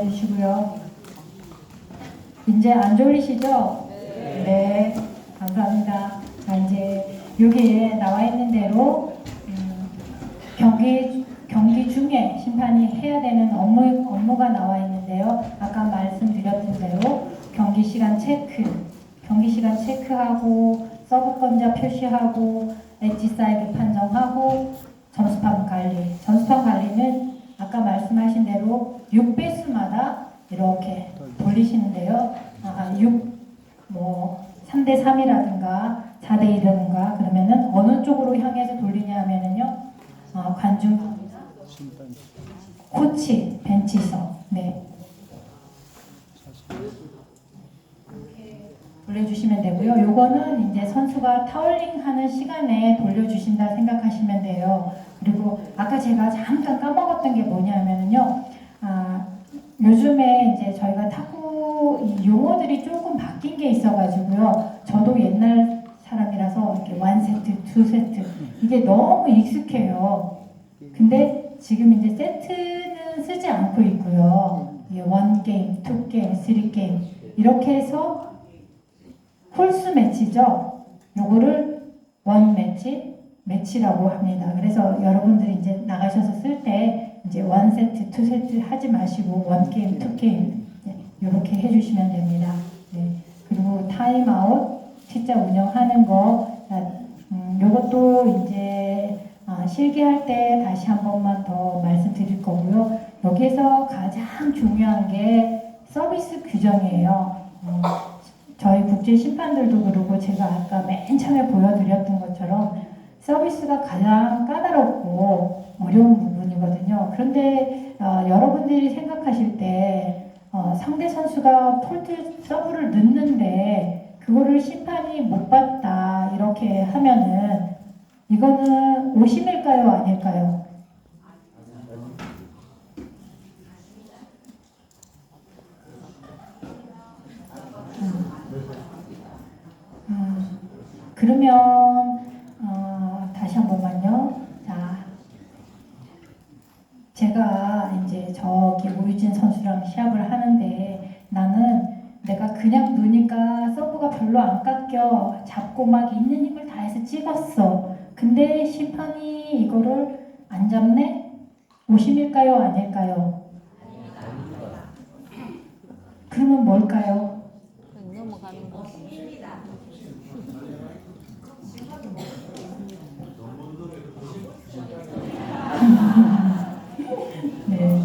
앉아주시고요. 이제 안 졸리시죠? 네, 감사합니다. 자, 이제 여기에 나와 있는 대로 경기 중에 심판이 해야 되는 업무가 나와 있는데요. 아까 말씀드렸던 대로 경기 시간 체크하고 서브 건자 표시하고 엣지 사이드 판정하고 점수판 관리는 아까 말씀하신 대로 6배수마다 이렇게 돌리시는데요. 3대 3이라든가 4대 1이라든가 그러면은 어느 쪽으로 향해서 돌리냐 하면은요. 관중, 코치, 벤치석. 네. 돌려주시면 되고요. 요거는 이제 선수가 타월링 하는 시간에 돌려주신다 생각하시면 돼요. 그리고 아까 제가 잠깐 까먹었던 게 뭐냐면요. 요즘에 이제 저희가 탁구 용어들이 조금 바뀐 게 있어가지고요. 저도 옛날 사람이라서 이렇게 1세트, 2세트 이게 너무 익숙해요. 근데 지금 이제 세트는 쓰지 않고 있고요. 1게임, 2게임, 3게임 이렇게 해서 홀수 매치죠. 요거를 원 매치라고 합니다. 그래서 여러분들이 이제 나가셔서 쓸 때 이제 1세트, 2세트 하지 마시고 1게임, 2게임 이렇게 해주시면 됩니다. 네. 그리고 타임아웃 진짜 운영하는 거 요것도 이제 실기할 때 다시 한 번만 더 말씀드릴 거고요. 여기에서 가장 중요한 게 서비스 규정이에요. 저희 국제 심판들도 그러고 제가 아까 맨 처음에 보여드렸던 것처럼 서비스가 가장 까다롭고 어려운 부분이거든요. 그런데 여러분들이 생각하실 때 상대 선수가 폴트 서브를 넣는데 그거를 심판이 못 봤다 이렇게 하면은 이거는 오심일까요? 아닐까요? 그러면 다시 한 번만요. 자, 제가 이제 저기 오유진 선수랑 시합을 하는데 나는 내가 그냥 누니까 서브가 별로 안 깎여 잡고 막 있는 힘을 다해서 찍었어. 근데 심판이 이거를 안 잡네? 오심일까요? 아닐까요? 그러면 뭘까요? 넘어가는 거. 네,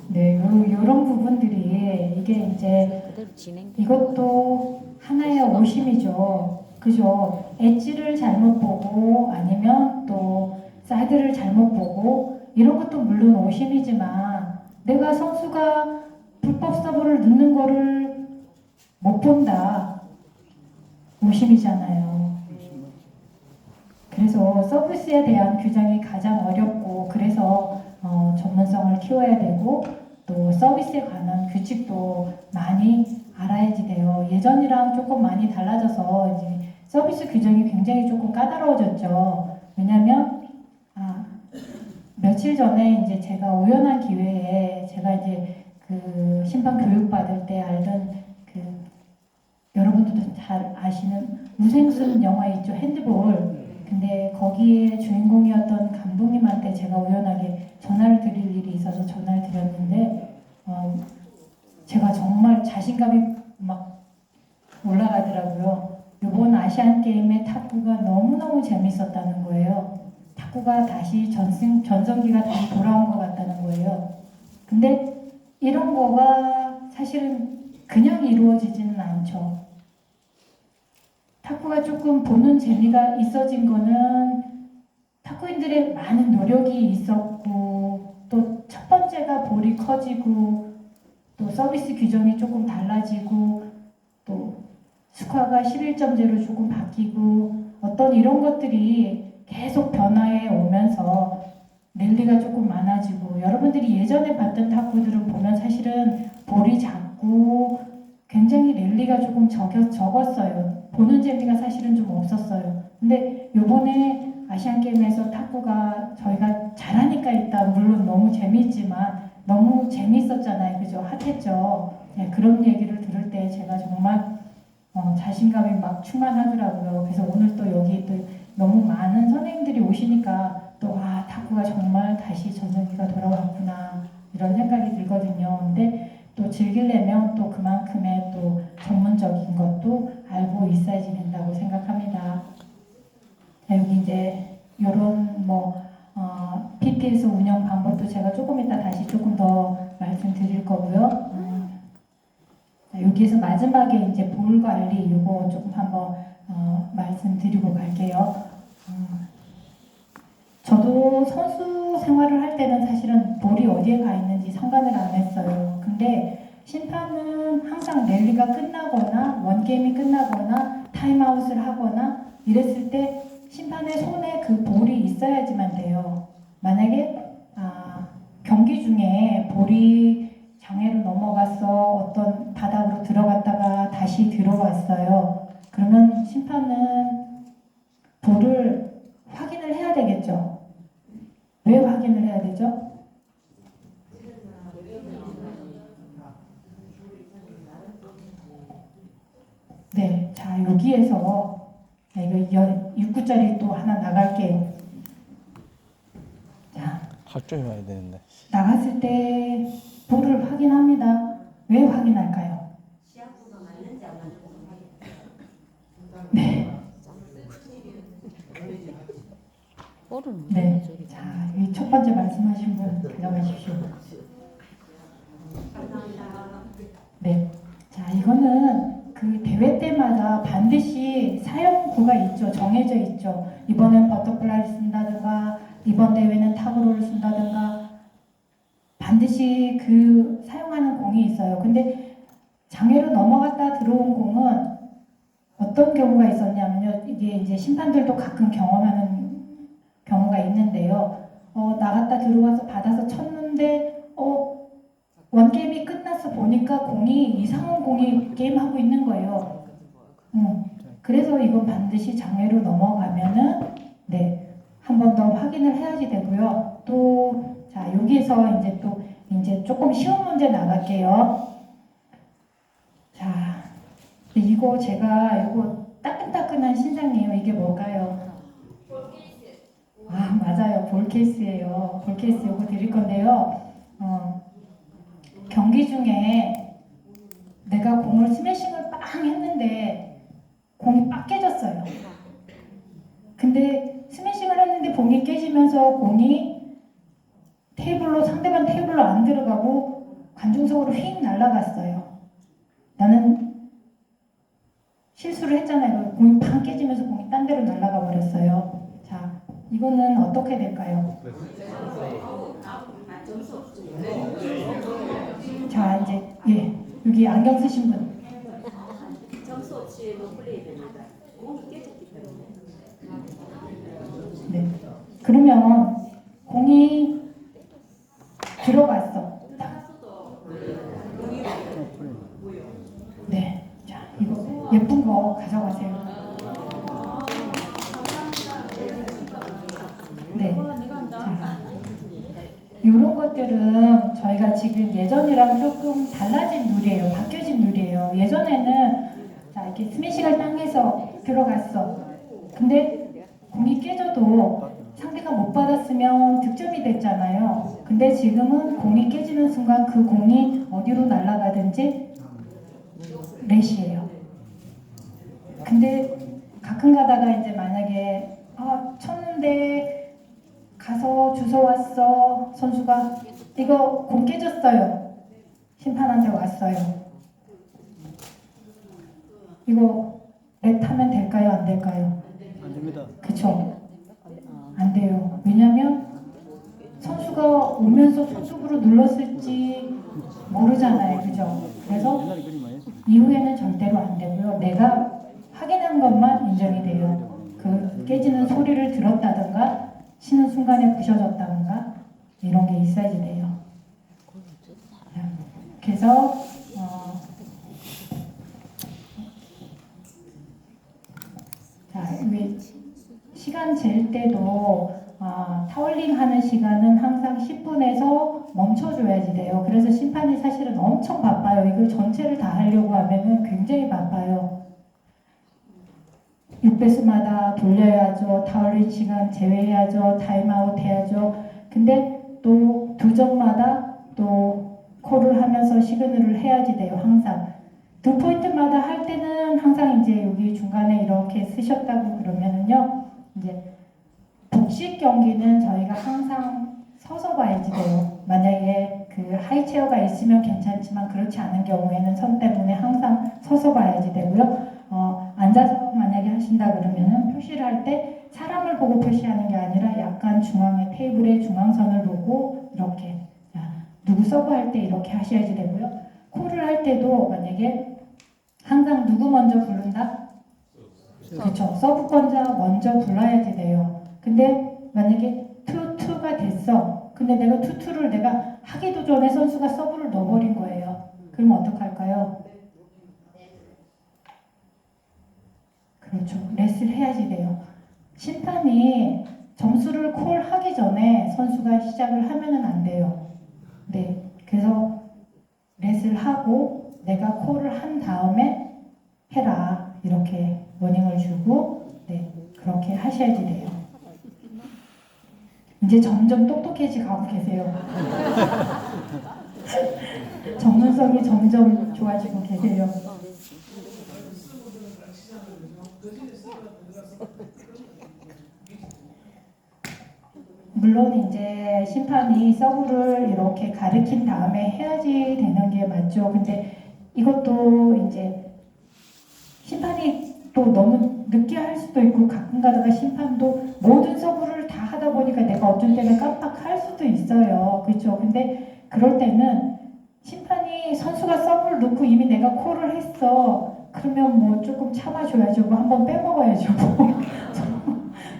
네, 이런 부분들이 이게 이제 이것도 하나의 오심이죠. 그죠? 엣지를 잘못 보고 아니면 또 사이드를 잘못 보고 이런 것도 물론 오심이지만 내가 선수가 불법 서브를 넣는 거를 못 본다. 오심이잖아요. 그래서 서비스에 대한 규정이 가장 어렵고 그래서 전문성을 키워야 되고 또 서비스에 관한 규칙도 많이 알아야지 돼요. 예전이랑 조금 많이 달라져서 이제 서비스 규정이 굉장히 조금 까다로워졌죠. 왜냐면 며칠 전에 이제 제가 우연한 기회에 제가 이제 그 심판 교육 받을 때 알던 그 여러분들도 잘 아시는 우생순 영화 있죠, 핸드볼. 근데 거기에 주인공이었던 감독님한테 제가 우연하게 전화를 드릴 일이 있어서 전화를 드렸는데 제가 정말 자신감이 막 올라가더라고요. 이번 아시안 게임의 탁구가 너무너무 재밌었다는 거예요. 탁구가 다시 전성기가 다시 돌아온 것 같다는 거예요. 근데 이런 거가 사실은 그냥 이루어지지는 않죠. 탁구가 조금 보는 재미가 있어진 거는 탁구인들의 많은 노력이 있었고 또 첫 번째가 볼이 커지고 또 서비스 규정이 조금 달라지고 또 스코어가 11.0로 조금 바뀌고 어떤 이런 것들이 계속 변화해 오면서 랠리가 조금 많아지고 여러분들이 예전에 봤던 탁구들을 보면 사실은 볼이 작고 굉장히 랠리가 조금 적었어요. 보는 재미가 사실은 좀 없었어요. 근데 요번에 아시안게임에서 탁구가 저희가 잘하니까 일단 물론 너무 재미있지만 너무 재밌었잖아요. 그죠? 핫했죠. 네, 그런 얘기를 들을 때 제가 정말 자신감이 막 충만하더라고요. 그래서 오늘 또 여기 또 너무 많은 선생님들이 오시니까 또 탁구가 정말 다시 전성기가 돌아왔구나 이런 생각이 들거든요. 근데 또 즐기려면 또 그만큼의 또 전문적인 것도 알고 있어야지 된다고 생각합니다. 자, 여기 이제 이런 PPS 운영 방법도 제가 조금 이따 다시 조금 더 말씀드릴 거고요. 여기에서 마지막에 이제 볼 관리 이거 조금 한번 말씀드리고 갈게요. 저도 선수 생활을 할 때는 사실은 볼이 어디에 가 있는지 상관을 안 했어요. 근데 심판은 항상 랠리가 끝나거나 원게임이 끝나거나 타임아웃을 하거나 이랬을 때 심판의 손에 그 볼이 있어야지만 돼요. 만약에 경기 중에 볼이 장애로 넘어가서 어떤 바닥으로 들어갔다가 다시 들어왔어요. 그러면 심판은 볼을 확인을 해야 되겠죠. 왜 확인을 해야 되죠? 네, 자 여기에서 이거 6구짜리 또 하나 나갈게요. 자, 학점이 와야 되는데. 나갔을 때 볼을 확인합니다. 왜 확인할까요? 네. 네. 자, 이 첫 번째 말씀하신 분 들어가십시오. 네. 자, 이거는 그 대회 때마다 반드시 사용구가 있죠. 정해져 있죠. 이번엔 버터플라이를 쓴다든가, 이번 대회는 타구로를 쓴다든가, 반드시 그 사용하는 공이 있어요. 근데 장애로 넘어갔다 들어온 공은 어떤 경우가 있었냐면요. 이게 이제 심판들도 가끔 경험하는 경우가 있는데요. 나갔다 들어와서 받아서 쳤는데 원게임이 끝나서 보니까 공이 이상한 공이 게임하고 있는 거예요. 그래서 이건 반드시 장애로 넘어가면은 네, 한 번 더 확인을 해야지 되고요. 또 자, 여기에서 이제 조금 쉬운 문제 나갈게요. 자, 이거 제가 이거 따끈따끈한 신상이에요. 이게 뭘까요? 맞아요. 볼 케이스예요. 볼 케이스 이거 드릴 건데요. 경기 중에 내가 공을 스매싱을 빵 했는데 공이 빡 깨졌어요. 근데 스매싱을 했는데 공이 깨지면서 공이 상대방 테이블로 안 들어가고 관중석으로 휙 날아갔어요. 나는 실수를 했잖아요. 공이 팡 깨지면서 공이 딴 데로 날아가 버렸어요. 자, 이거는 어떻게 될까요? 자, 이제 여기 안경 쓰신 분. 점수 없이 노플레이 됩니다. 공이 깨졌기 때문에. 네. 그러면 공이 들어갔어. 네. 자, 이거 예쁜 거 가져가세요. 네. 자, 이런 것들은 저희가 지금 예전이랑 조금 달라진 룰이에요. 바뀌어진 룰이에요. 예전에는 자, 이렇게 스매싱을 땅에서 들어갔어. 근데 공이 깨져도 상대가 못 받았으면 득점이 됐잖아요. 근데 지금은 공이 깨지는 순간 그 공이 어디로 날아가든지 넷이에요. 근데 가끔 가다가 이제 만약에 쳤는데 가서 주워왔어. 선수가 이거 공 깨졌어요. 심판한테 왔어요. 이거 넷 하면 될까요? 안 될까요? 안 됩니다. 그쵸? 안 돼요. 왜냐면 선수가 오면서 손톱으로 눌렀을지 모르잖아요. 그죠? 그래서 옛날에 그림 많이 했어요. 이후에는 절대로 안 되고요. 내가 확인한 것만 인정이 돼요. 그 깨지는 소리를 들었다든가 치는 순간에 부셔졌다든가 이런 게 있어야지 돼요. 그래서 자, 시간 잴 때도 타울링 하는 시간은 항상 10분에서 멈춰줘야지 돼요. 그래서 심판이 사실은 엄청 바빠요. 이걸 전체를 다 하려고 하면은 굉장히 바빠요. 6배수마다 돌려야죠. 타울링 시간 제외해야죠. 타임아웃 해야죠. 근데 또 2점마다 또 콜을 하면서 시그널을 해야지 돼요. 항상. 2포인트마다 할 때는 항상 이제 여기 중간에 이렇게 쓰셨다고 그러면은요. 이제 복식 경기는 저희가 항상 서서 봐야지 돼요. 만약에 그 하이체어가 있으면 괜찮지만 그렇지 않은 경우에는 선 때문에 항상 서서 봐야지 되고요. 앉아서 만약에 하신다 그러면은 표시를 할 때 사람을 보고 표시하는 게 아니라 약간 중앙에 테이블의 중앙선을 보고 이렇게 누구 서브할 때 이렇게 하셔야지 되고요. 콜을 할 때도 만약에 항상 누구 먼저 부른다? 그렇죠. 서브권자 먼저 불러야지 돼요. 근데 만약에 2-2가 됐어. 근데 내가 2-2를 내가 하기도 전에 선수가 서브를 넣어버린 거예요. 그럼 어떡할까요? 그렇죠. 레스를 해야지 돼요. 심판이 점수를 콜하기 전에 선수가 시작을 하면은 안 돼요. 네. 그래서 레스를 하고 내가 콜을 한 다음에 해라. 이렇게 워닝을 주고 네. 그렇게 하셔야지 돼요. 이제 점점 똑똑해지 가고 계세요. 전문성이 점점 좋아지고 계세요. 물론 이제 심판이 서브를 이렇게 가르친 다음에 해야지 되는 게 맞죠. 근데 이것도 이제 심판이 또 너무 늦게 할 수도 있고 가끔 가다가 심판도 모든 서브를 다 하다 보니까 내가 어쩔 때는 깜빡할 수도 있어요. 그렇죠? 근데 그럴 때는 심판이 선수가 서브를 넣고 이미 내가 콜을 했어. 그러면 뭐 조금 참아줘야죠. 뭐 한번 빼먹어야죠.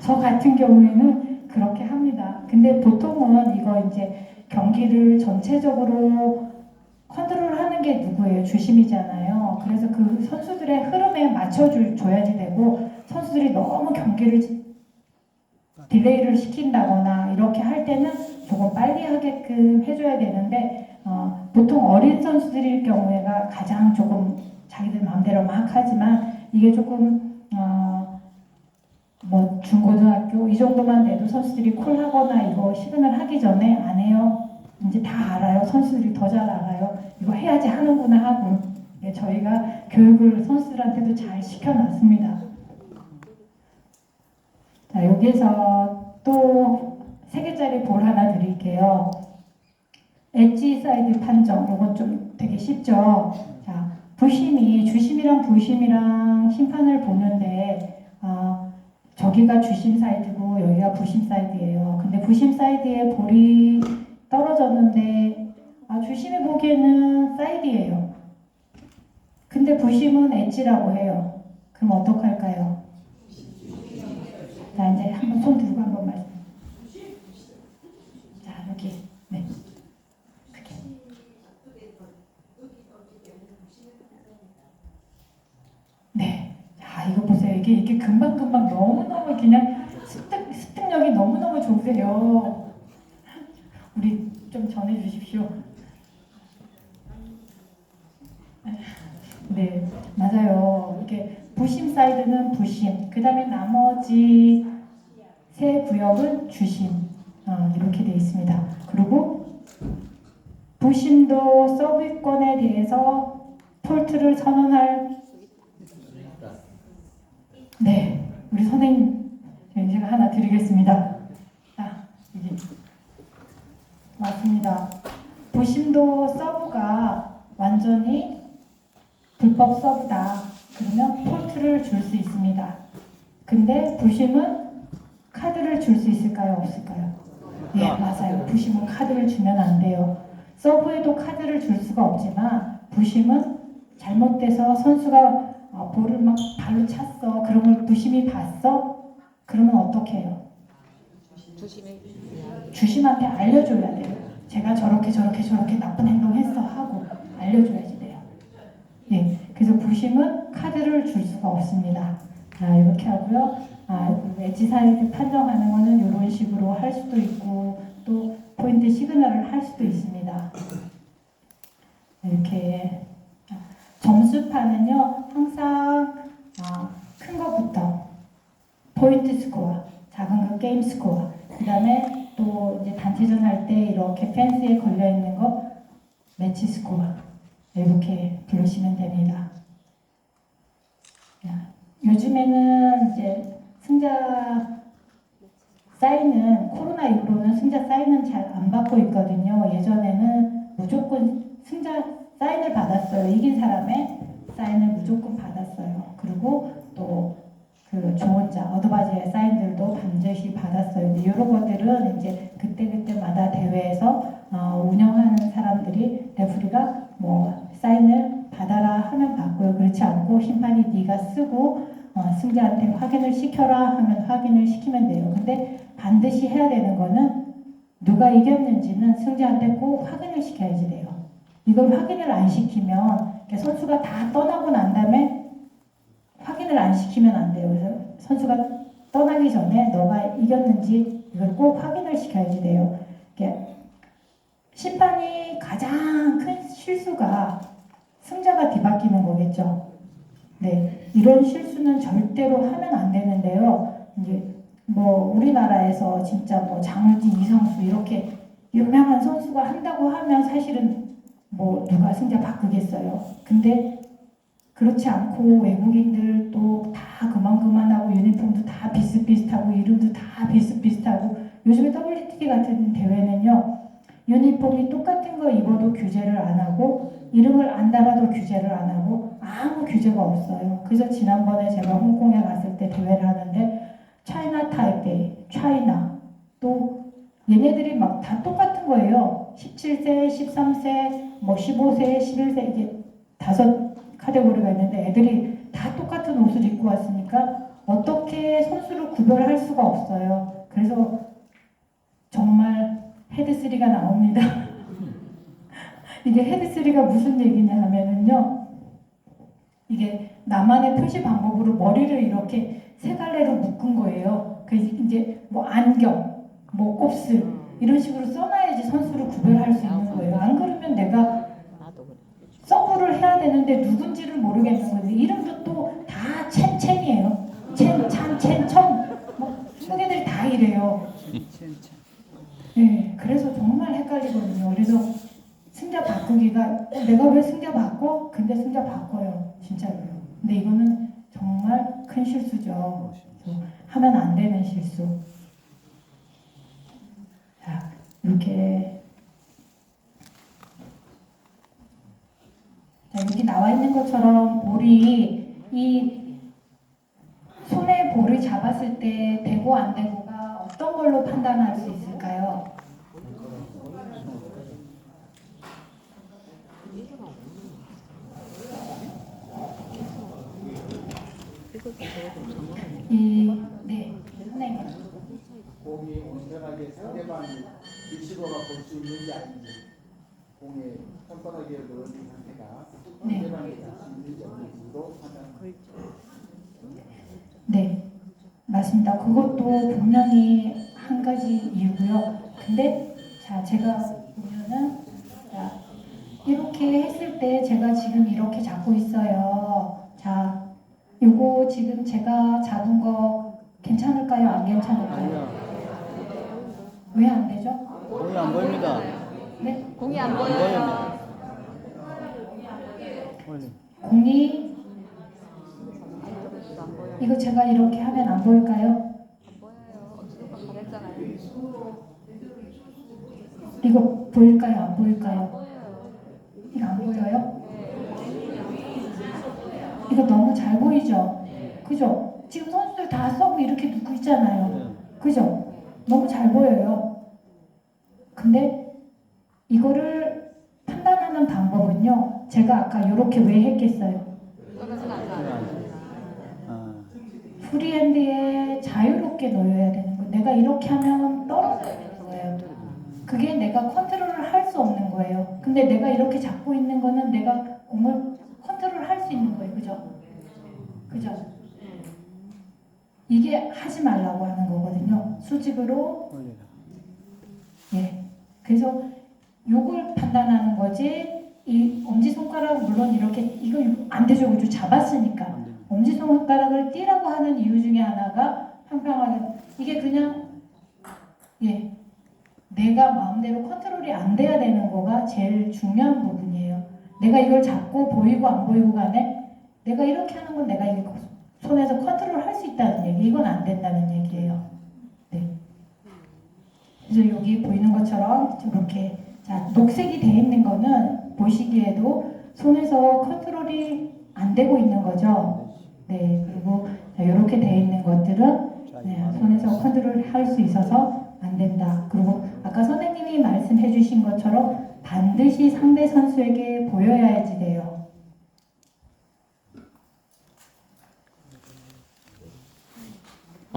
저 같은 경우에는 그렇게 합니다. 근데 보통은 이거 이제 경기를 전체적으로 컨트롤하는 게 누구예요? 주심이잖아요. 그래서 그 선수들의 흐름에 맞춰줘야지 되고 선수들이 너무 경기를 딜레이를 시킨다거나 이렇게 할 때는 조금 빨리 하게끔 해줘야 되는데 보통 어린 선수들일 경우에가 가장 조금 자기들 마음대로 막 하지만 이게 조금 뭐 중고등학교 이 정도만 돼도 선수들이 콜하거나 이거 시그널 하기 전에 안 해요. 이제 다 알아요. 선수들이 더 잘 알아요. 이거 해야지 하는구나 하고 저희가 교육을 선수들한테도 잘 시켜놨습니다. 자, 여기에서 또 3개짜리 볼 하나 드릴게요. 엣지 사이드 판정. 이건 좀 되게 쉽죠. 자, 주심이랑 부심이랑 심판을 보는데 저기가 주심 사이드고 여기가 부심 사이드예요. 근데 부심 사이드에 볼이 떨어졌는데 주심이 보기에는 사이드예요. 근데 부심은 엣지라고 해요. 그럼 어떡할까요? 자, 이제 한번 손 들고 한번 말씀. 자, 여기. 네. 그게. 네. 자, 이거 보세요. 이게 금방금방 너무너무 그냥 습득력이 너무너무 좋으세요. 우리 좀 전해주십시오. 네, 맞아요. 이게 부심 사이드는 부심, 그 다음에 나머지 3 구역은 주심 이렇게 되어 있습니다. 그리고 부심도 서브권에 대해서 폴트를 선언할 네, 우리 선생님 제가 하나 드리겠습니다. 자, 여기 맞습니다. 부심도 서브가 완전히 불법 서브다. 그러면 폴트를 줄 수 있습니다. 근데 부심은 카드를 줄 수 있을까요? 없을까요? 네, 맞아요. 부심은 카드를 주면 안 돼요. 서브에도 카드를 줄 수가 없지만 부심은 잘못돼서 선수가 볼을 막 발로 찼어. 그러면 부심이 봤어? 그러면 어떻게 해요? 주심한테 알려줘야 돼요. 제가 저렇게 나쁜 행동했어 하고 알려줘야지 돼요. 네, 그래서 부심은 카드를 줄 수가 없습니다. 자, 이렇게 하고요. 엣지 사이즈 판정하는 거는 이런 식으로 할 수도 있고 또 포인트 시그널을 할 수도 있습니다. 이렇게 점수판은요 항상 큰 것부터 포인트 스코어, 작은 거 게임 스코어, 그 다음에 또 이제 단체전 할 때 이렇게 펜스에 걸려 있는 거 매치 스코어 이렇게 부르시면 됩니다. 요즘에는 이제 승자 사인은 코로나 이후로는 승자 사인은 잘 안 받고 있거든요. 예전에는 무조건 승자 사인을 받았어요. 이긴 사람의 사인을 무조건 받았어요. 그리고 또 그 조언자, 어드바이저의 사인들도 반드시 받았어요. 근데 이런 것들은 이제 그때그때마다 대회에서 운영하는 사람들이 레프리가 뭐 사인을 받아라 하면 받고요. 그렇지 않고 심판이 네가 쓰고 승자한테 확인을 시켜라 하면 확인을 시키면 돼요. 근데 반드시 해야 되는 거는 누가 이겼는지는 승자한테 꼭 확인을 시켜야지 돼요. 이걸 확인을 안 시키면 선수가 다 떠나고 난 다음에 확인을 안 시키면 안 돼요. 그래서 선수가 떠나기 전에 너가 이겼는지 이걸 꼭 확인을 시켜야지 돼요. 심판이 가장 큰 실수가 승자가 뒤바뀌는 거겠죠. 네, 이런 실수는 절대로 하면 안 되는데요. 이제 뭐 우리나라에서 진짜 뭐 장우진, 이성수 이렇게 유명한 선수가 한다고 하면 사실은 뭐 누가 승자 바꾸겠어요. 근데 그렇지 않고 외국인들도 다 그만하고 유니폼도 다 비슷비슷하고 이름도 다 비슷비슷하고 요즘에 WTT 같은 대회는요 유니폼이 똑같은 거 입어도 규제를 안 하고 이름을 안 달아도 규제를 안 하고 아무 규제가 없어요. 그래서 지난번에 제가 홍콩에 갔을 때 대회를 하는데 차이나 타이페이, 차이나 또 얘네들이 막 다 똑같은 거예요. 17세, 13세, 뭐 15세, 11세 이게 5 카테고리가 있는데 애들이 다 똑같은 옷을 입고 왔으니까 어떻게 선수를 구별할 수가 없어요. 그래서 정말 헤드3가 나옵니다. 이게 헤드3가 무슨 얘기냐 하면은요. 이게 나만의 표시 방법으로 머리를 이렇게 세 갈래로 묶은 거예요. 그 이제 뭐 안경, 뭐 곱슬 이런 식으로 써놔야지 선수를 구별할 수 있는 거예요. 안 그러면 내가 서브를 해야 되는데 누군지를 모르겠는 거예요. 이름도 또 다 첸이에요. 첸, 찬, 첸, 천. 뭐 중국 애들이 다 이래요. 네, 그래서 정말 헷갈리거든요. 그래서 승자 바꾸기가 내가 왜 승자 바꿔? 근데 승자 바꿔요. 진짜로요. 근데 이거는 정말 큰 실수죠. 하면 안 되는 실수. 자, 이렇게 자, 여기 나와 있는 것처럼 볼이 이 손에 볼을 잡았을 때 되고 안 되고가 어떤 걸로 판단할 수 있을까요? 네, 선생님. 공이 온전하게 상대방이 리시버가 볼 수 있는지 아닌지, 공에 뻔뻔하게 넣은 상태가 상대방이 볼 수 있는지 없는지로 판단. 네, 맞습니다. 그것도 분명히 한 가지 이유고요. 근데 자, 제가 보면은 자, 이렇게 했을 때 제가 지금 이렇게 잡고 있어요. 자, 요거 지금 제가 잡은 거 괜찮을까요? 안 괜찮을까요? 왜 안 되죠? 공이 안 보입니다. 네? 공이 안 안 보여요. 보입니다. 공이 이거 제가 이렇게 하면 안 보일까요? 안 보여요. 어디서 가랬잖아요. 이거 보일까요? 안 보일까요? 보여요. 이거 안 보여요? 이거 너무 잘 보이죠? 그죠? 지금 선수들 다 서브 이렇게 놓고 있잖아요. 그죠? 너무 잘 보여요. 근데 이거를 판단하는 방법은요. 제가 아까 이렇게 왜 했겠어요? 프리핸드에 자유롭게 넣어야 되는 거예요. 내가 이렇게 하면 떨어져야 되는 거예요. 그게 내가 컨트롤을 할 수 없는 거예요. 근데 내가 이렇게 잡고 있는 거는 내가 공을 컨트롤 할 수 있는 거예요. 그죠? 그죠? 이게 하지 말라고 하는 거거든요. 수직으로. 올리라. 예. 그래서 요걸 판단하는 거지. 이 엄지손가락 물론 이렇게 이거 안 되죠. 그죠? 잡았으니까. 안 됩니다. 엄지손가락을 띄라고 하는 이유 중에 하나가 평평하게 이게 그냥 예. 내가 마음대로 컨트롤이 안 돼야 되는 거가 제일 중요한 부분이에요. 내가 이걸 잡고 보이고 안 보이고 간에 내가 이렇게 하는 건 내가 이거 손에서 컨트롤 할 수 있다는 얘기. 이건 안 된다는 얘기예요. 네. 그래서 여기 보이는 것처럼 저렇게 자 녹색이 돼 있는 거는 보시기에도 손에서 컨트롤이 안 되고 있는 거죠. 네. 그리고 이렇게 돼 있는 것들은 네, 손에서 컨트롤 할 수 있어서 안 된다. 그리고 아까 선생님이 말씀해 주신 것처럼 반드시 상대 선수에게 보여야지 돼요.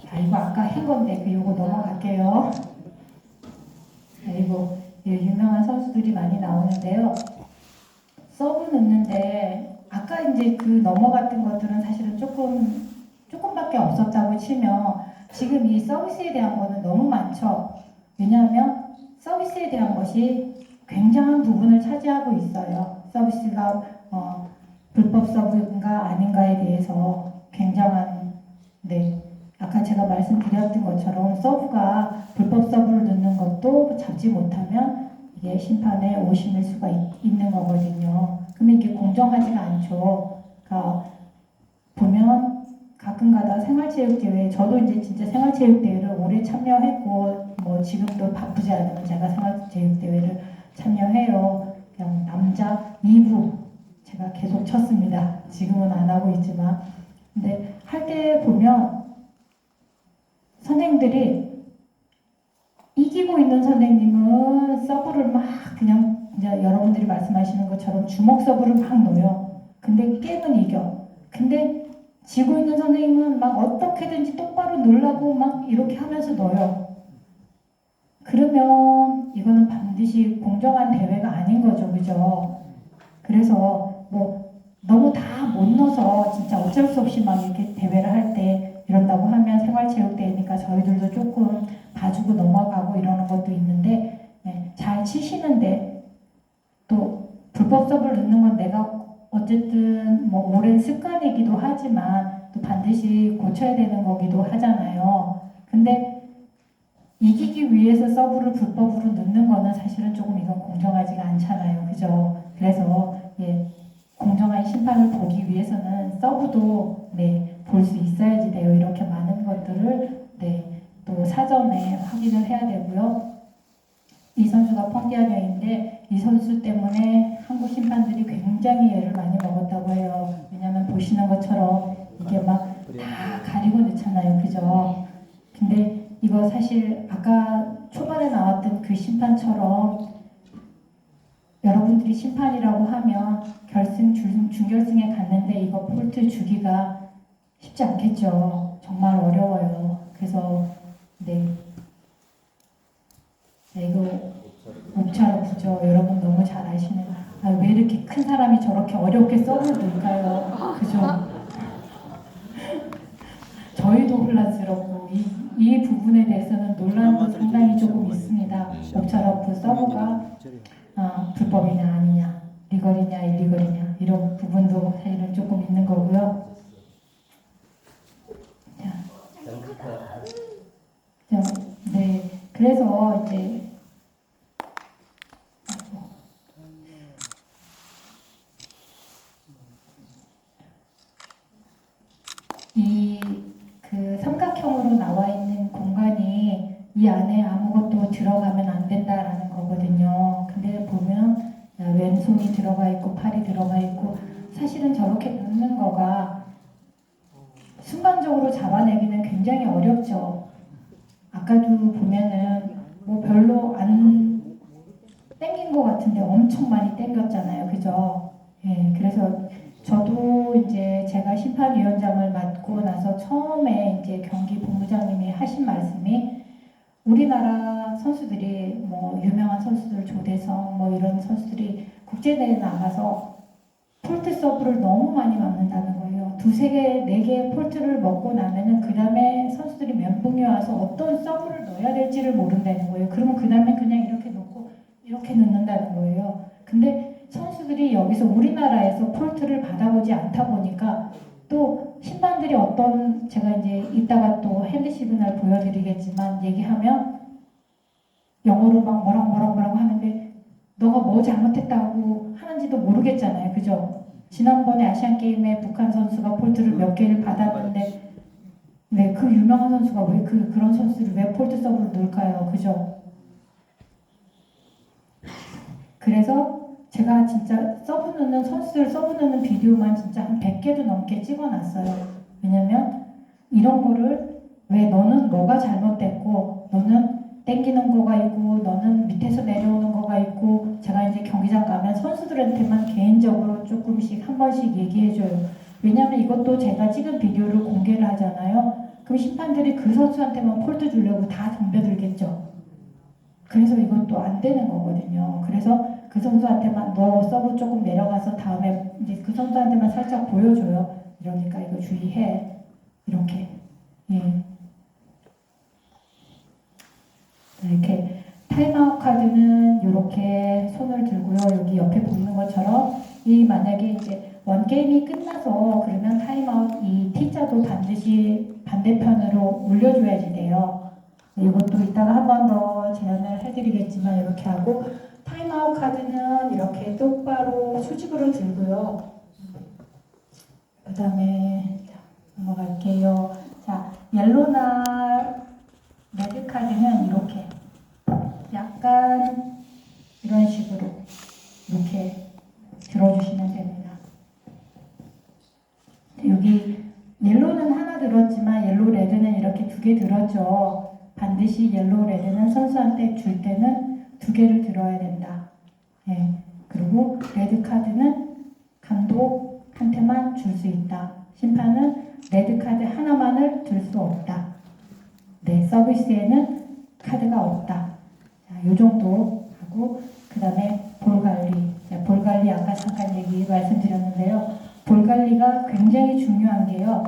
자, 이거 아까 한 건데 이거 넘어갈게요. 자, 이거 유명한 선수들이 많이 나오는데요. 서브 넣는데 아까 이제 그 넘어갔던 것들은 사실은 조금밖에 없었다고 치면 지금 이 서비스에 대한 거는 너무 많죠. 왜냐하면 서비스에 대한 것이 굉장한 부분을 차지하고 있어요. 서비스가 불법 서브인가 아닌가에 대해서 굉장한 네. 아까 제가 말씀드렸던 것처럼 서브가 불법 서브를 넣는 것도 잡지 못하면 이게 심판의 오심일 수가 있는 거거든요. 근데 이게 공정하지가 않죠. 그러니까 보면 가끔가다 생활체육대회, 저도 이제 진짜 생활체육대회를 오래 참여했고, 뭐 지금도 바쁘지 않으면 제가 생활체육대회를 참여해요. 그냥 남자 2부 제가 계속 쳤습니다. 지금은 안 하고 있지만. 근데 할 때 보면 선생님들이 이기고 있는 선생님은 서브를 막 그냥 이제 여러분들이 말씀하시는 것처럼 주먹 서브를 막 넣어요. 근데 게임은 이겨. 근데 지고 있는 선생님은 막 어떻게든지 똑바로 놀라고 막 이렇게 하면서 넣어요. 그러면 이거는 반드시 공정한 대회가 아닌 거죠. 그죠? 그래서 뭐 너무 다 못 넣어서 진짜 어쩔 수 없이 막 이렇게 대회를 할 때 이런다고 하면 생활체육대회니까 저희들도 조금 봐주고 넘어가고 이러는 것도 있는데 네, 잘 치시는데 또 불법 서브를 넣는 건 내가 어쨌든 뭐 오랜 습관이기도 하지만 또 반드시 고쳐야 되는 거기도 하잖아요. 근데 이기기 위해서 서브를 불법으로 넣는 거는 사실은 조금 이건 공정하지가 않잖아요. 그죠? 그래서 예, 공정한 심판을 보기 위해서는 서브도 네, 볼 수 있어야지 돼요. 이렇게 많은 것들을 네, 또 사전에 확인을 해야 되고요. 이 선수가 펑디아녀인데 이 선수 때문에 한국 심판들이 굉장히 애를 많이 먹었다고 해요. 왜냐하면 보시는 것처럼 이게 막 다 가리고 넣잖아요. 그죠? 근데 이거 사실 아까 초반에 나왔던 그 심판처럼 여러분들이 심판이라고 하면 결승, 준결승에 갔는데 이거 폴트 주기가 쉽지 않겠죠. 정말 어려워요. 그래서 네. 네, 이거 옵차로 부죠. 여러분 너무 잘 아시는. 아, 왜 이렇게 큰 사람이 저렇게 어렵게 서브를 넣을까요? 그죠? 저희도 혼란스럽고 이 부분에 대해서는 논란도 상당히 조금 있습니다. 옵차로프 서브가 불법이냐 아니냐, 리걸이냐 일리걸이냐 이런 부분도 사실은 조금 있는 거고요. 자, 네, 그래서 이제 이 그 삼각형으로 나와 있는 공간이 이 안에 아무것도 들어가면 안 된다라는 거거든요. 근데 보면 왼손이 들어가 있고 팔이 들어가 있고 사실은 저렇게 눕는 거가 순간적으로 잡아내기는 굉장히 어렵죠. 아까도 보면은 뭐 별로 안 땡긴 것 같은데 엄청 많이 땡겼잖아요. 그죠? 예, 그래서 저도 이제 제가 심판위원장을 맡고 나서 처음에 이제 경기 본부장님이 하신 말씀이 우리나라 선수들이 뭐 유명한 선수들 조대성 뭐 이런 선수들이 국제대회 나가서 폴트 서브를 너무 많이 맞는다는 거예요. 두세 개, 네 개의 폴트를 먹고 나면은 그 다음에 선수들이 멘붕이 와서 어떤 서브를 넣어야 될지를 모른다는 거예요. 그러면 그 다음에 그냥 이렇게 놓고 이렇게 넣는다는 거예요. 근데 선수들이 여기서 우리나라에서 폴트를 받아보지 않다 보니까 또 심판들이 어떤 제가 이제 이따가 또 핸드 시그널 보여드리겠지만 얘기하면 영어로 막 뭐라고 하는데 너가 뭐 잘못했다고 하는지도 모르겠잖아요. 그죠? 지난번에 아시안 게임에 북한 선수가 폴트를 몇 개를 받았는데 왜 그 유명한 선수가 왜 그런 선수를 왜 폴트 서브를 넣을까요? 그죠? 그래서 제가 진짜 선수들 서브 넣는 비디오만 진짜 한 100개도 넘게 찍어놨어요. 왜냐면 이런 거를 왜 너는 뭐가 잘못됐고 너는 땡기는 거가 있고 너는 밑에서 내려오는 거가 있고 제가 이제 경기장 가면 선수들한테만 개인적으로 조금씩 한 번씩 얘기해줘요. 왜냐면 이것도 제가 찍은 비디오를 공개를 하잖아요. 그럼 심판들이 그 선수한테만 폴트 주려고 다 덤벼들겠죠. 그래서 이것도 안 되는 거거든요. 그래서 그 선수한테만 너 서브 조금 내려가서 다음에 이제 그 선수한테만 살짝 보여줘요. 이러니까 이거 주의해. 이렇게. 예. 이렇게 타임아웃 카드는 이렇게 손을 들고요. 여기 옆에 보이는 것처럼 이 만약에 이제 원 게임이 끝나서 그러면 타임아웃 이 T자도 반드시 반대편으로 올려줘야지 돼요. 이것도 이따가 한 번 더 제안을 해드리겠지만 이렇게 하고 타임아웃 카드는 이렇게 똑바로 수직으로 들고요. 그 다음에 넘어갈게요. 자, 옐로나 레드 카드는 이렇게 약간 이런 식으로 이렇게 들어주시면 됩니다. 여기 옐로는 하나 들었지만 옐로 레드는 이렇게 2개 들었죠. 반드시 옐로 레드는 선수한테 줄 때는 2개를 들어야 된다. 네. 그리고 레드 카드는 감독한테만 줄 수 있다. 심판은 레드 카드 하나만을 들 수 없다. 네, 서비스에는 카드가 없다. 자, 요 정도 하고 그 다음에 볼 관리. 자, 볼 관리 아까 잠깐 말씀드렸는데요. 볼 관리가 굉장히 중요한 게요.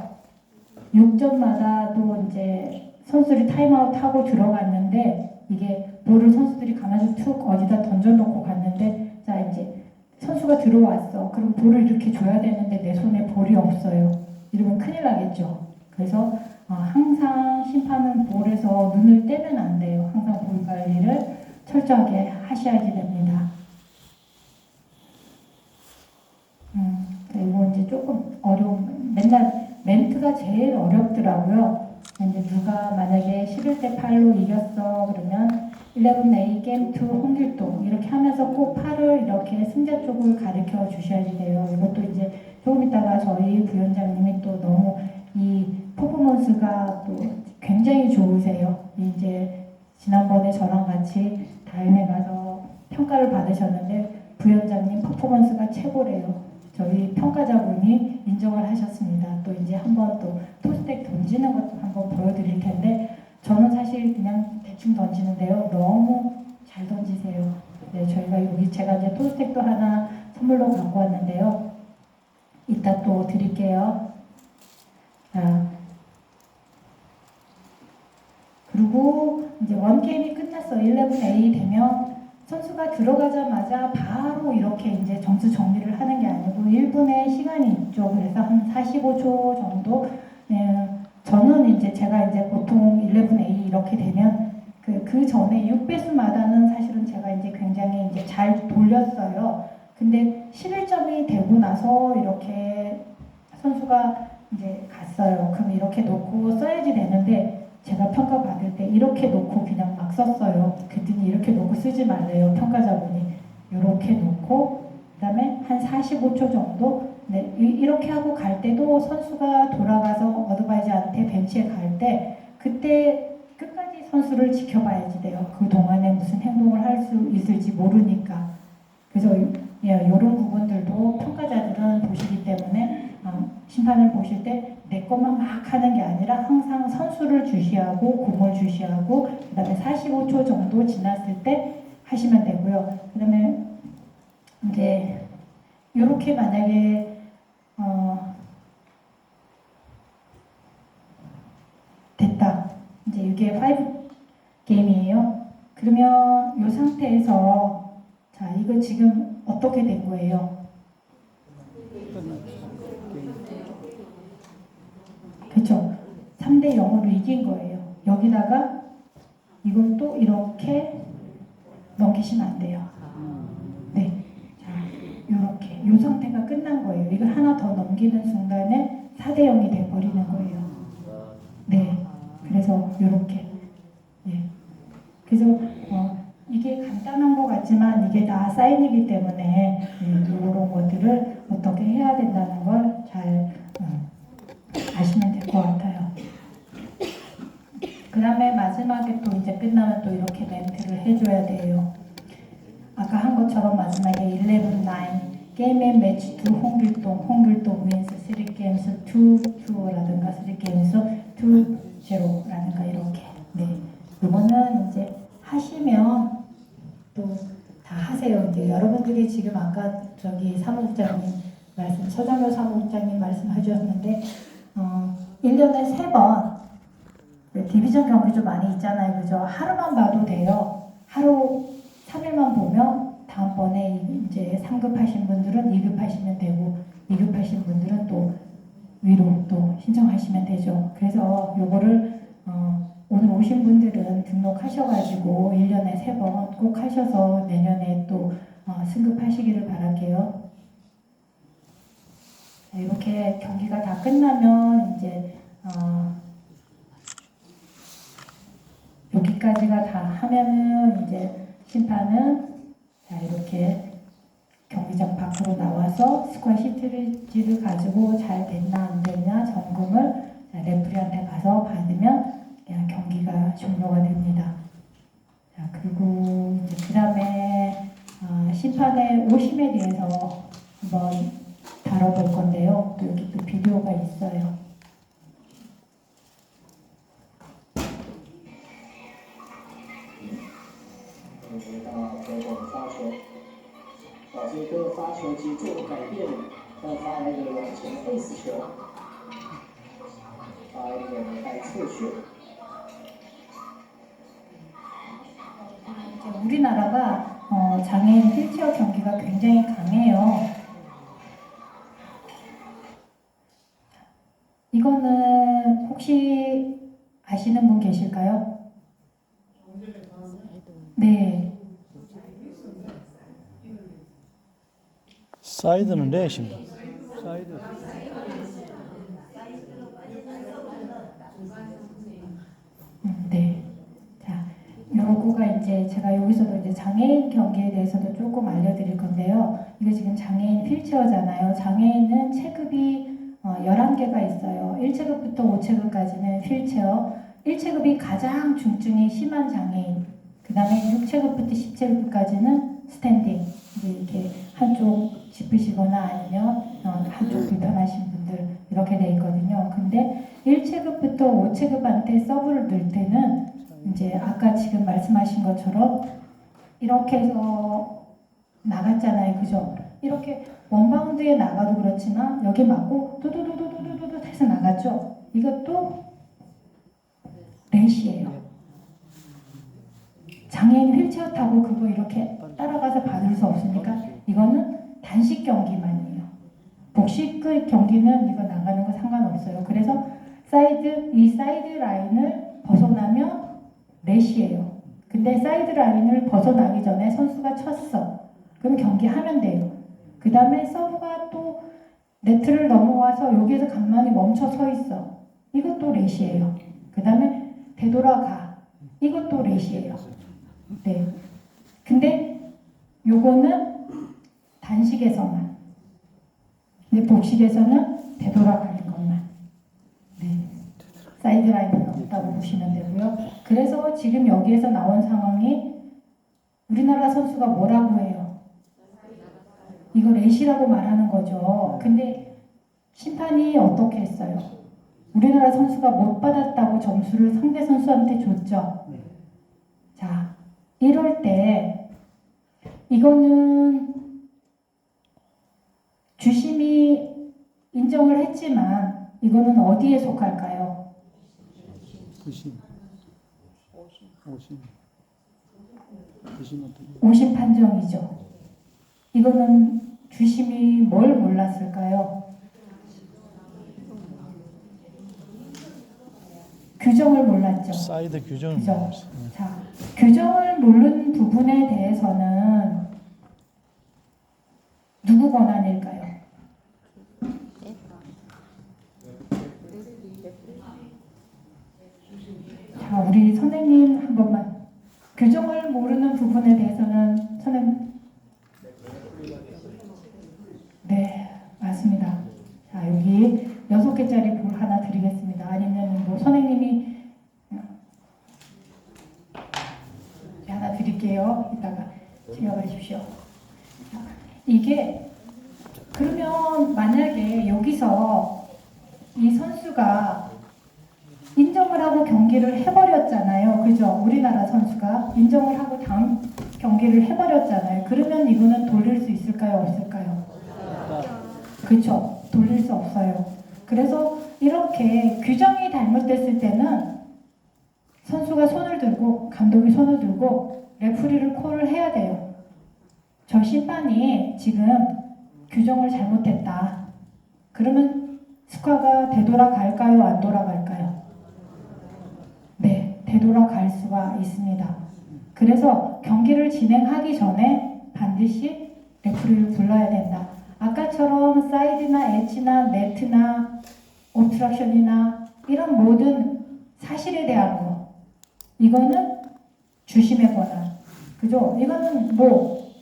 6점마다 또 이제 선수들이 타임아웃 하고 들어갔는데 이게 볼을 선수들이 가만히 툭 어디다 던져놓고 갔는데 자 이제 선수가 들어왔어. 그럼 볼을 이렇게 줘야 되는데 내 손에 볼이 없어요. 이러면 큰일 나겠죠. 그래서 항상 심판은 볼에서 눈을 떼면 안 돼요. 항상 볼 관리를 철저하게 하셔야지 됩니다. 이거 이제 조금 어려운, 맨날 멘트가 제일 어렵더라고요. 이제 누가 만약에 11대 8로 이겼어 그러면 11A 게임 2 홍길동 이렇게 하면서 꼭 8을 이렇게 승자 쪽을 가르쳐 주셔야지 돼요. 이것도 이제 조금 있다가 저희 부위원장님이 또 너무 이 퍼포먼스가 또 굉장히 좋으세요. 이제 지난번에 저랑 같이 다음에 가서 평가를 받으셨는데 부위원장님 퍼포먼스가 최고래요. 저희 평가자분이 인정을 하셨습니다. 또 이제 한번 또 토스텍 던지는 것도 한번 보여드릴 텐데 저는 사실 그냥 대충 던지는데요. 너무 잘 던지세요. 네, 저희가 여기 제가 이제 토스텍도 하나 선물로 갖고 왔는데요. 이따 또 드릴게요. 자, 그리고 이제 원 게임이 끝났어. 11A 되면 선수가 들어가자마자 바로 이렇게 이제 점수 정리를 하는 게 아니고 1분의 시간이 있죠. 그래서 한 45초 정도. 저는 이제 제가 이제 보통 11A 이렇게 되면 그 전에 6배수마다는 사실은 제가 이제 굉장히 이제 잘 돌렸어요. 근데 11점이 되고 나서 이렇게 선수가 이제 갔어요. 그럼 이렇게 놓고 써야지 되는데 제가 평가받을 때 이렇게 놓고 그냥 막 썼어요. 그랬더니 이렇게 놓고 쓰지 말래요. 평가자분이. 이렇게 놓고 그 다음에 한 45초 정도 네, 이렇게 하고 갈 때도 선수가 돌아가서 어드바이저한테 벤치에 갈 때 그때 끝까지 선수를 지켜봐야지 돼요. 그 동안에 무슨 행동을 할 수 있을지 모르니까. 그래서 이런 부분들도 평가자들은 보시기 때문에 심판을 보실 때 내 것만 막 하는 게 아니라 항상 선수를 주시하고 공을 주시하고 그 다음에 45초 정도 지났을 때 하시면 되고요. 그 다음에 이제 이렇게 만약에 이게 5 게임이에요. 그러면 이 상태에서 자, 이거 지금 어떻게 된 거예요? 그렇죠. 3대 0으로 이긴 거예요. 여기다가 이걸 또 이렇게 넘기시면 안 돼요. 네. 자, 요렇게. 요 상태가 끝난 거예요. 이걸 하나 더 넘기는 순간에 4대 0이 돼버리는 거예요. 네. 그래서 요렇게. 예. 그래서 이게 간단한 것 같지만 이게 다 사인이기 때문에 이런 것들을 어떻게 해야 된다는 걸 잘 아시면 될 것 같아요. 그 다음에 마지막에 또 이제 끝나면 또 이렇게 멘트를 해줘야 돼요. 아까 한 것처럼 마지막에 11, 9 게임 앤 매치 2 홍길동 wins 3 games 2라든가 3 games 2-0라든가 이렇게. 네. 이거는 이제 하시면 또 다 하세요. 이제 여러분들이 지금 아까 저기 사무국장님 말씀, 서장효 사무국장님 말씀하셨는데 1년에 3번 디비전 경기 좀 많이 있잖아요. 그죠? 하루만 봐도 돼요. 하루 3일만 보면 다음번에 이제 3급 하신 분들은 2급 하시면 되고 2급 하신 분들은 또 위로 또 신청하시면 되죠. 그래서 요거를 오늘 오신 분들은 등록하셔가지고 1년에 3번 꼭 하셔서 내년에 또 승급하시기를 바랄게요. 자, 이렇게 경기가 다 끝나면 이제 여기까지가 다 하면은 이제 심판은 자 이렇게 경기장 밖으로 나와서 스코어 시트를 가지고 잘 됐나 안 됐나 점검을 자, 레프리한테 가서 받으면 그냥 경기가 종료가 됩니다. 자 그리고 이제 그 다음에 심판의 오심에 대해서 한번 다뤄볼 건데요. 또 여기 또 비디오가 있어요.保杰科发球机做了改变，要发来一个往前 ace 球，发一个开侧旋。 우리나라가 장애인 휠체어 경기가 굉장히 강해요. 이거는 혹시 아시는 분 계실까요? 네. 사이드는 넷입니다. 사이드. 네. 자, 요거가 이제 제가 여기서도 이제 장애인 경기에 대해서도 조금 알려드릴 건데요. 이거 지금 장애인 휠체어잖아요. 장애인은 체급이 11개가 있어요. 1체급부터 5체급까지는 휠체어, 1체급이 가장 중증이 심한 장애인, 그 다음에 6체급부터 10체급까지는 스탠딩, 이제 이렇게 한쪽 짚으시거나 아니면 한쪽 불편하신 분들 이렇게 돼 있거든요. 근데 1체급부터 5체급한테 서브를 넣을 때는 이제 아까 지금 말씀하신 것처럼 이렇게 해서 나갔잖아요. 그죠? 이렇게 원바운드에 나가도 그렇지만 여기 맞고 두두두두두두두 해서 나갔죠. 이것도 렛이에요. 장애인 휠체어 타고 그거 이렇게 따라가서 받을 수 없으니까 이거는 단식 경기만이에요. 복식 경기는 이거 나가는 거 상관없어요. 그래서 이 사이드 라인을 벗어나면 렛이에요. 근데 사이드 라인을 벗어나기 전에 선수가 쳤어. 그럼 경기하면 돼요. 그 다음에 서브가 또 네트를 넘어와서 여기에서 가만히 멈춰 서 있어. 이것도 렛이에요. 그 다음에 되돌아가. 이것도 렛이에요. 네. 근데 요거는 단식에서만. 근데 복식에서는 되돌아가는 것만. 네. 사이드 라인은 없다고 보시면 되고요. 그래서 지금 여기에서 나온 상황이 우리나라 선수가 뭐라고 해요? 이거 렛이라고 말하는 거죠. 근데 심판이 어떻게 했어요? 우리나라 선수가 못 받았다고 점수를 상대 선수한테 줬죠. 자, 이럴 때 이거는 주심이 인정을 했지만 이거는 어디에 속할까요? 부심. 오심. 오심 어떻게? 오심 판정이죠. 이거는 주심이 뭘 몰랐을까요? 규정을 몰랐죠. 사이드 규정을 그죠? 몰랐어요. 자, 규정을 모르는 부분에 대해서는 누구 권한일까요? 자, 우리 선생님 한 번만. 규정을 모르는 부분에 대해서는 선생님. 네, 맞습니다. 자, 여기 6개짜리 볼 하나 드리겠습니다. 아니면 뭐 선생님이 하나 드릴게요. 이따가 챙겨가십시오. 자, 이게 그러면 만약에 여기서 이 선수가 인정을 하고 경기를 해버렸잖아요. 그죠? 우리나라 선수가 인정을 하고 다음 경기를 해버렸잖아요. 그러면 이거는 돌릴 수 있을까요? 없을까요? 그렇죠. 돌릴 수 없어요. 그래서 이렇게 규정이 잘못됐을 때는 선수가 손을 들고 감독이 손을 들고 레프리를 콜을 해야 돼요. 저 심판이 지금 규정을 잘못했다. 그러면 스코어가 되돌아갈까요? 안 돌아갈까요? 네, 되돌아갈 수가 있습니다. 그래서 경기를 진행하기 전에 반드시 레프리를 불러야 된다. 아까처럼 사이드나 엣지나 네트나 옵스트럭션이나 이런 모든 사실에 대한 거, 이거는 주심의 권한. 그죠? 이거는 뭐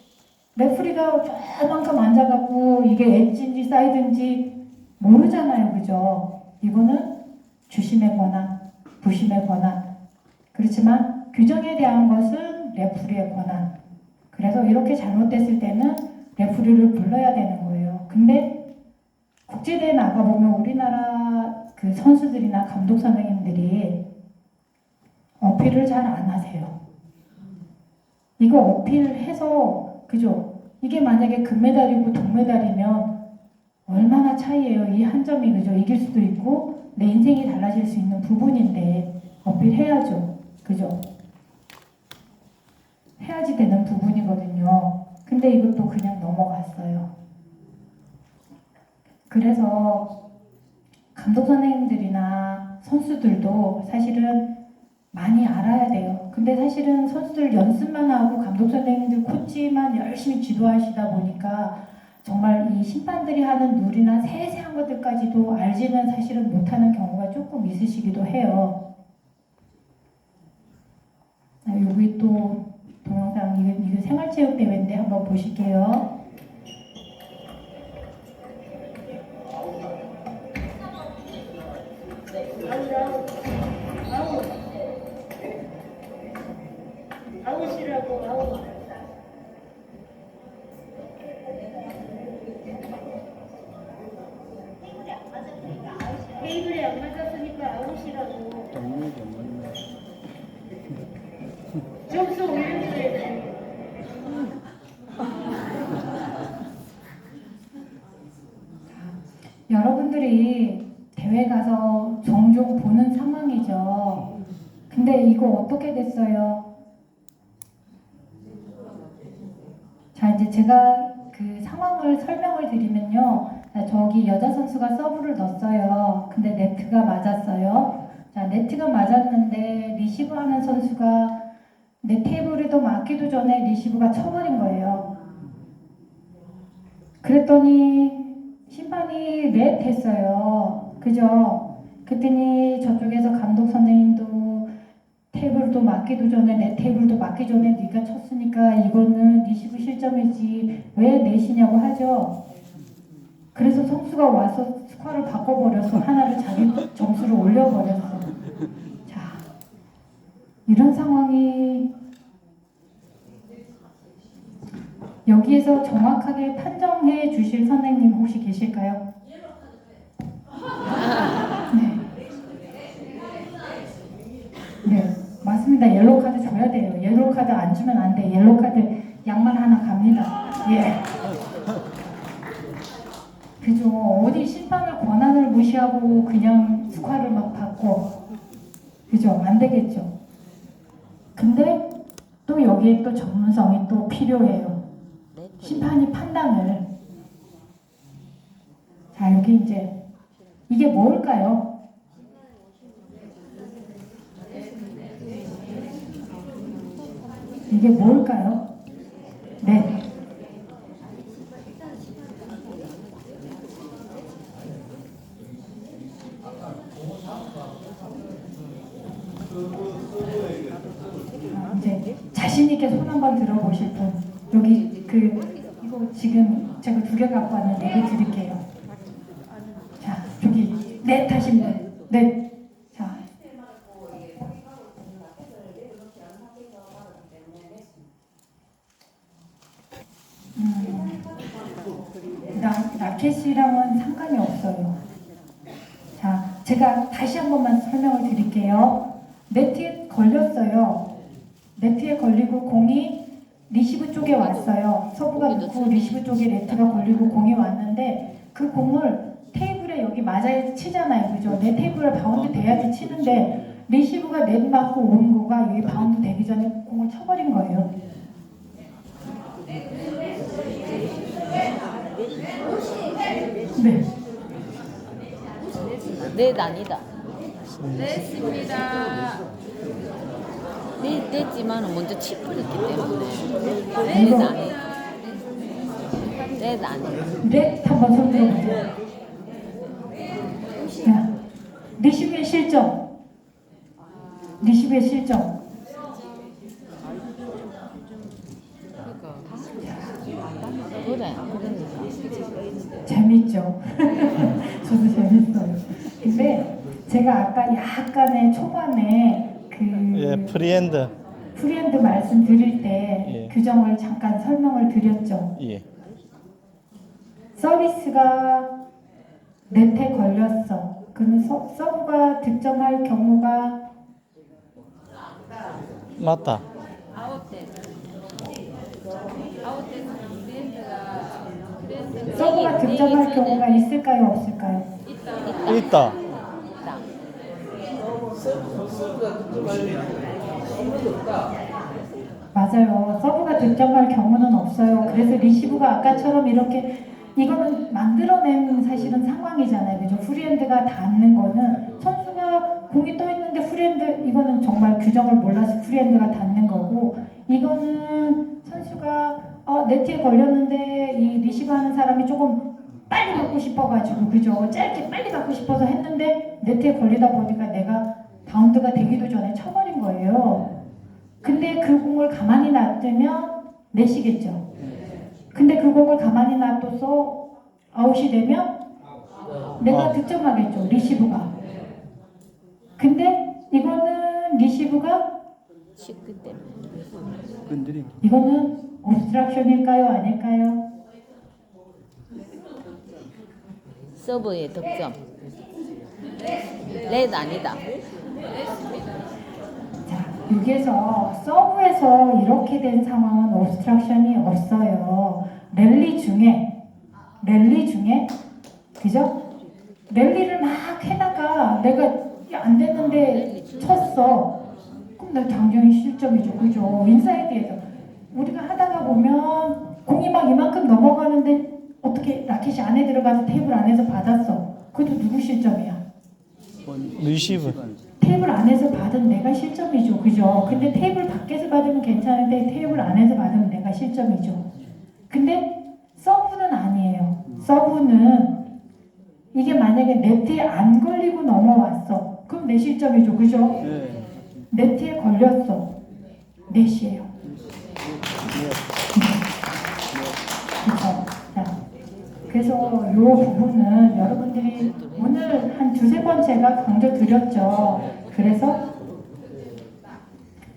레프리가 저만큼 앉아갖고 이게 엣지인지 사이드인지 모르잖아요. 그죠? 이거는 주심의 권한, 부심의 권한. 그렇지만 규정에 대한 것은 레프리의 권한. 그래서 이렇게 잘못됐을 때는 레프리를 불러야 되는 거예요. 근데 국제대회 나가보면 우리나라 그 선수들이나 감독 선생님들이 어필을 잘 안 하세요. 이거 어필해서, 그죠? 이게 만약에 금메달이고 동메달이면 얼마나 차이예요. 이 한 점이, 그죠? 이길 수도 있고 내 인생이 달라질 수 있는 부분인데 어필해야죠. 그죠? 해야지 되는 부분이거든요. 근데 이것도 그냥 넘어갔어요. 그래서 감독 선생님들이나 선수들도 사실은 많이 알아야 돼요. 근데 사실은 선수들 연습만 하고 감독 선생님들 코치만 열심히 지도하시다 보니까 정말 이 심판들이 하는 룰이나 세세한 것들까지도 알지는 사실은 못하는 경우가 조금 있으시기도 해요. 여기 또 동영상, 이거 생활체육대회인데 한번 보실게요. 아웃이라고 아웃. 테이블에 안 맞았으니까 아웃이라고. 점수 올려줘야지. 여러분들이 대회 가서 종종 보는 상황이죠. 근데 이거 어떻게 됐어요? 자, 이제 제가 그 상황을 설명을 드리면요. 자, 저기 여자 선수가 서브를 넣었어요. 근데 네트가 맞았어요. 자, 네트가 맞았는데 리시브 하는 선수가 내 테이블에도 맞기도 전에 리시브가 쳐버린 거예요. 그랬더니 심판이 넷 했어요. 그죠? 그랬더니 저쪽에서 감독 선생님도 테이블도 맞기도 전에 내 테이블도 맞기 전에 네가 쳤으니까 이거는 리시브 실점이지 왜 넷이냐고 하죠. 그래서 선수가 와서 스코어를 바꿔버려서 하나를 자기 점수를 올려버렸어. 자, 이런 상황이 여기에서 정확하게 판정해 주실 선생님 혹시 계실까요? 네. 네, 맞습니다. 옐로우 카드 줘야 돼요. 옐로우 카드 안 주면 안 돼. 옐로우 카드 양말 하나 갑니다. 예. 그죠. 어디 심판을 권한을 무시하고 그냥 스코어를 막 받고. 그죠. 안 되겠죠. 근데 또 여기에 또 전문성이 또 필요해요. 심판이 판단을. 자, 여기 이제 이게 뭘까요? 이게 뭘까요? 네. 이제 자신 있게 손 한번 들어보실 분. 여기 이거 지금 제가 2개 갖고 왔는데 이거 드릴게요. 자, 저기 넷 하신 분. 넷. 자. 라켓이랑은 상관이 없어요. 자, 제가 다시 한 번만 설명을 드릴게요. 네트에 걸렸어요. 네트에 걸리고 공이 리시브 쪽에 왔어요. 서브가 넣고 리시브 쪽에 네트가 걸리고 공이 왔는데 그 공을 테이블에 여기 맞아야 치잖아요. 그죠? 내 테이블에 바운드 돼야지 치는데 리시브가 넷 맞고 온 거가 여기 바운드 되기 전에 공을 쳐버린 거예요. 네. 넷 아니다. 넷입니다. 넷지만은 먼저 치프했기 때문에 넷 아니다. 넷 아니다. 넷 한번 손 들어보세요. 자, 리시브의 실점. 리시브의 실점. 그래. 재밌죠? 저도 재밌어요. 근데 제가 아까 약간의 초반에 예, 프리핸드. 프리핸드 말씀드릴 때 예. 규정을 잠깐 설명을 드렸죠. 예. 서비스가 넷에 걸렸어. 그러면 서브가 득점할 경우가 맞다. 서브가 득점할 경우가 있을까요? 없을까요? 있다. 맞아요. 서브가 득점할 경우는 없어요. 그래서 리시브가 아까처럼 이렇게 이거는 만들어낸 사실은 상황이잖아요. 그죠? 프리핸드가 닿는 거는 선수가 공이 떠 있는데 프리핸드 이거는 정말 규정을 몰라서 프리핸드가 닿는 거고 이거는 선수가 네트에 걸렸는데 이 리시브하는 사람이 조금 빨리 받고 싶어가지고 그죠? 짧게 빨리 받고 싶어서 했는데 네트에 걸리다 보니까 내가 바운드가 되기도 전에 쳐버린 거예요. 근데 그 공을 가만히 놔두면 넷이겠죠. 근데 그 공을 가만히 놔둬서 아웃이 되면 내가 득점하겠죠. 리시브가. 근데 이거는 리시브가 치크 때문에. 건드림. 이거는 옵스트럭션일까요? 아닐까요? 서브의 득점. 넷 아니다. 자, 여기에서 서브에서 이렇게 된 상황은 옵스트럭션이 없어요. 랠리 중에 그죠? 랠리를 막 해다가 내가 안 됐는데 쳤어. 그럼 나 당연히 실점이죠. 그죠? 인사이드에서 우리가 하다가 보면 공이 막 이만큼 넘어가는데 어떻게 라켓이 안에 들어가서 테이블 안에서 받았어. 그것도 누구 실점이야? 리시브. 테이블 안에서 받은 내가 실점이죠. 그죠? 근데 테이블 밖에서 받으면 괜찮은데 테이블 안에서 받으면 내가 실점이죠. 근데 서브는 아니에요. 서브는 이게 만약에 네트에 안 걸리고 넘어왔어. 그럼 내 실점이죠. 그죠? 예. 네트에 걸렸어. 넷이에요. 그렇죠. 자, 그래서 이 부분은 여러분들이 오늘 한 2-3번째가 강조드렸죠. 그래서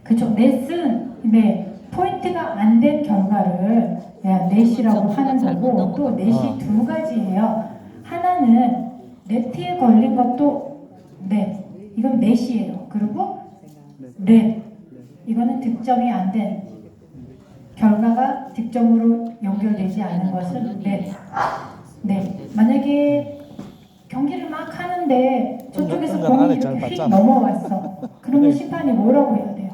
그쵸. 넷은 포인트가 안 된 결과를 넷이라고 하는 거고 또 넷이 2가지예요. 하나는 네트에 걸린 것도 넷. 이건 넷이에요. 그리고 넷. 이거는 득점이 안 된 결과가 득점으로 연결되지 않은 것은 넷. 만약에 경기를 막 하는데 저쪽에서 안에 공이 잘 이렇게 휙 봤잖아. 넘어왔어. 그러면 심판이 뭐라고 해야 돼요?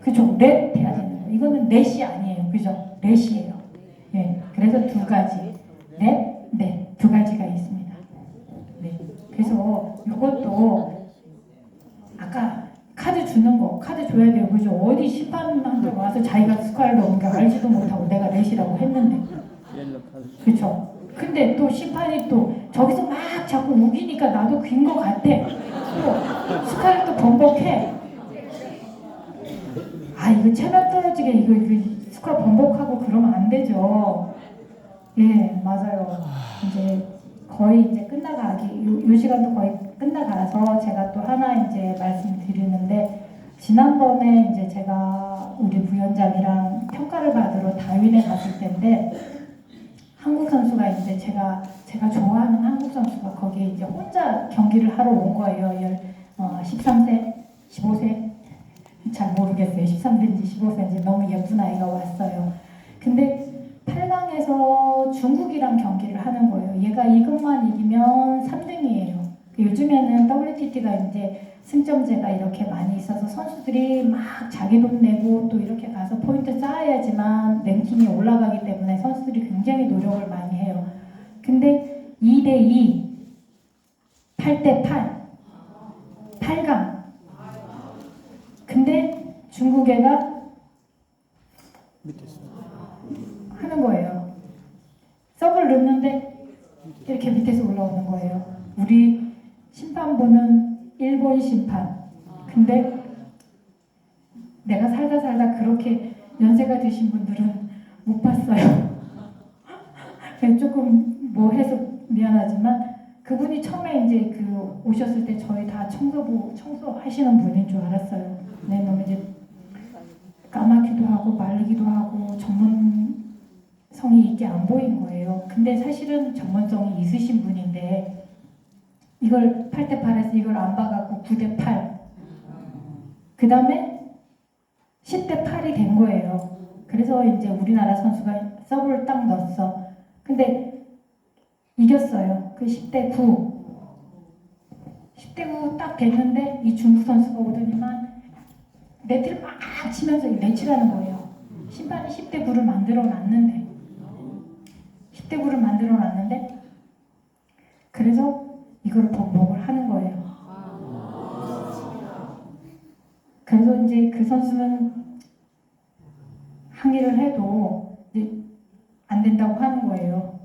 그죠? 렛 해야 되는 거. 이거는 넷이 아니에요. 그죠? 렛이에요. 예. 그래서 두 가지. 렛, 네. 두 가지가 있습니다. 네. 그래서 이것도 아까 카드 주는 거, 카드 줘야 돼요. 그죠? 어디 심판한테 와서 자기가 스코어를 넣은 게 알지도 못하고 내가 렛이라고 했는데. 옐로 카드. 그쵸? 근데 또 심판이 또 저기서 막 자꾸 우기니까 나도 긴 거 같아. 또 스카를 또 번복해. 아 이거 체면 떨어지게 이거 스카 번복하고 그러면 안 되죠. 예 맞아요. 이제 거의 이제 끝나가기 요 시간도 거의 끝나가서 제가 또 하나 이제 말씀드리는데 지난번에 이제 제가 우리 부위원장이랑 평가를 받으러 다윈에 갔을 때인데. 한국 선수가 이제 제가 좋아하는 한국 선수가 거기에 이제 혼자 경기를 하러 온 거예요. 13세, 15세 잘 모르겠어요. 13세인지 15세인지 너무 예쁜 아이가 왔어요. 근데 8강에서 중국이랑 경기를 하는 거예요. 얘가 이것만 이기면 3등이에요. 요즘에는 WTT가 이제 승점제가 이렇게 많이 있어서 선수들이 막 자기 돈 내고 또 이렇게 가서 포인트 쌓아야지만 랭킹이 올라가기 때문에 선수들이 굉장히 노력을 많이 해요. 근데 2대2, 8대8, 8강. 근데 중국 애가 하는 거예요. 서브를 넣는데 이렇게 밑에서 올라오는 거예요. 우리 심판부는 일본 심판. 근데 내가 살다 그렇게 연세가 드신 분들은 못 봤어요. 조금 뭐 해서 미안하지만 그분이 처음에 이제 그 오셨을 때 저희 다 청소하시는 분인 줄 알았어요. 네, 너무 이제 까맣기도 하고 말리기도 하고 전문성이 있게 안 보인 거예요. 근데 사실은 전문성이 있으신 분인데 이걸 8대8에서 이걸 안 봐갖고 9대8 그 다음에 10대8이 된 거예요. 그래서 이제 우리나라 선수가 서브를 딱 넣었어. 근데 이겼어요. 그 10대9 딱 됐는데 이 중국 선수가 오더니만 네트를 막 치면서 내치라는 거예요. 심판이 10대9를 만들어 놨는데 그래서 이걸 번복을 하는 거예요. 그래서 이제 그 선수는 항의를 해도 이제 안 된다고 하는 거예요.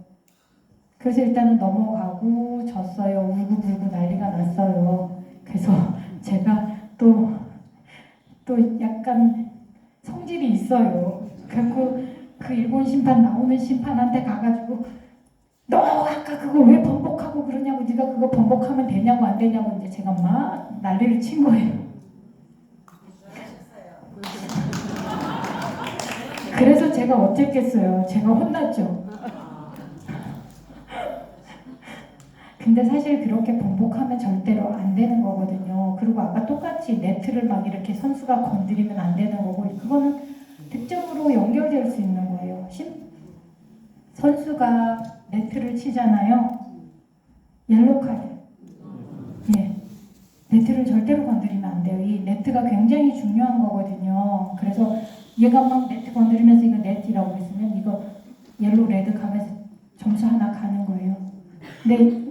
그래서 일단은 넘어가고 졌어요. 울고불고 난리가 났어요. 그래서 제가 또 약간 성질이 있어요. 그래서 그 일본 심판 나오는 심판한테 가가지고 너 아까 그거 왜 번복하고 그러냐고 네가 그거 번복하면 되냐고 안 되냐고 이제 제가 막 난리를 친 거예요. 그래서 제가 어쨌겠어요. 제가 혼났죠. 근데 사실 그렇게 번복하면 절대로 안 되는 거거든요. 그리고 아까 똑같이 네트를 막 이렇게 선수가 건드리면 안 되는 거고 그거는 득점으로 연결될 수 있는 거예요. 선수가 네트를 치잖아요. 옐로 카드. 예. 네트를 절대로 건드리면 안 돼요. 이 네트가 굉장히 중요한 거거든요. 그래서 얘가 막 네트 건드리면서 이거 네트라고 했으면 이거 옐로 레드 가면서 점수 하나 가는 거예요. 근데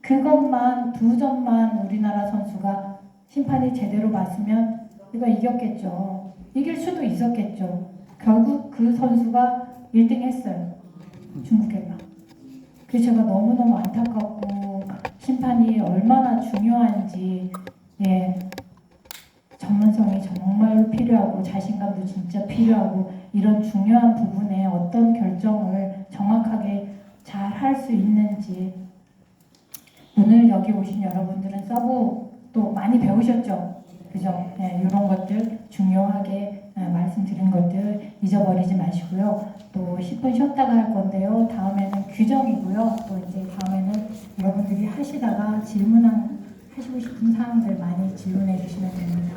그것만 2점만 우리나라 선수가 심판이 제대로 봤으면 이거 이겼겠죠. 이길 수도 있었겠죠. 결국 그 선수가 1등 했어요. 중국애가. 그래서 제가 너무너무 안타깝고 심판이 얼마나 중요한지 전문성이 정말 필요하고 자신감도 진짜 필요하고 이런 중요한 부분에 어떤 결정을 정확하게 잘 할 수 있는지 오늘 여기 오신 여러분들은 서브 또 많이 배우셨죠? 그죠? 이런 것들 중요하게 말씀드린 것들 잊어버리지 마시고요. 또 10분 쉬었다가 할 건데요. 다음에는 규정이고요. 또 이제 다음에는 여러분들이 하시다가 하시고 싶은 사항들 많이 질문해 주시면 됩니다.